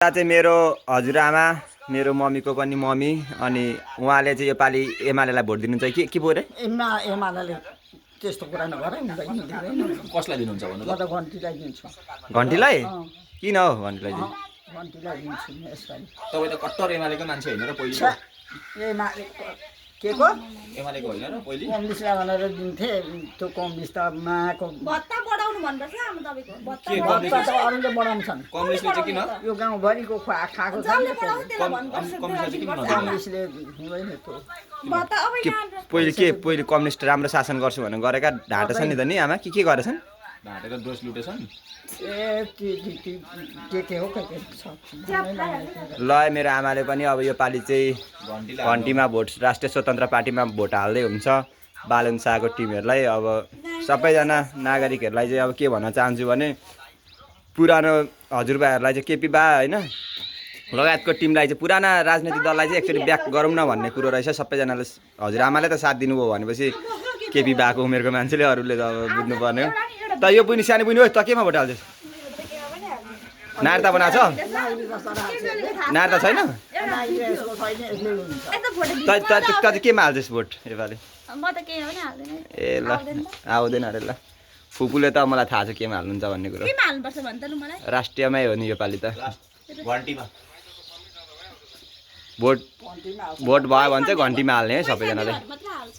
चाहिँ मेरो हजुरआमा मेरो मम्मीको पनि मम्मी अनि उहाँले चाहिँ योपालि एमालेलाई भोट दिनुहुन्छ के पो रे एमाले त्यस्तो कुरा नगर कसलाई दिनुहुन्छ भन्नु म त घन्टीलाई दिन्छु घन्टीलाई किन हो घन्टीलाई चाहिँ घन्टीलाई दिन्छु यसपालि तपाईँ त कट्टर एमालेको मान्छे होइन र पहिले एमाले के को एमालेको होइन र पहिले कम्युनिस्टलाई भनेर दिन्थे त्यो कम्युनिस्ट त माको भत्ता बढाउनु भन्नुपर्छ आमा तपाईँको भत्ता के भत्ता त अरूले बढाउँछन् कम्युनिस्टले चाहिँ किन यो गाउँभरिको खाएको छ जसले बढाउँछ त्यसलाई भन्नुपर्छ कम्युनिस्टले किन भन्नु कम्युनिस्टले हुँदैन त्यो भत्ता अब पहिले कम्युनिस्ट राम्रो शासन गर्छु भनेर गरेका ढाँटा छन् नि त नि आमा के गरेछन् ढाँटेर दोष लुटेछन् ए के हो के छ ल मेरो आमाले पनि अब योपालि चाहिँ घन्टीमा भोट राष्ट्रिय स्वतन्त्र पार्टीमा भोट हाल्दै हुन्छ बालन शाहको टिमहरूलाई अब सबैजना नागरिकहरूलाई चाहिँ अब के भन्न चाहन्छु भने पुरानो हजुरबाहरूलाई चाहिँ केपी बा होइन लगायतको टिमलाई चाहिँ पुराना राजनैतिक दललाई चाहिँ एकचोटि ब्याक गरौँ न भन्ने कुरो रहेछ सबैजनाले हजुरआमाले त साथ दिनुभयो भनेपछि केपी बाको उमेरको मान्छेले अरूले त अब बुझ्नुपर्ने हो त यो बुनी सानो बुनी हो त केमा भोट हाल्छस् नार्ता बनाएको छ नार्ता छैन त केमा हाल्छस् भोट योपालि म त केही पनि हाल्दैन ए ल आउँदैन अरे ल फुपूले त मलाई थाहा छ केमा हाल्नुहुन्छ भन्ने कुरो केमा हाल्नुपर्छ भन्छ लु मलाई राष्ट्रियमै हो नि योपालि त घन्टीमा भोट भयो भने चाहिँ घन्टीमा हाल्ने है सबैजनाले मात्र हाल्छु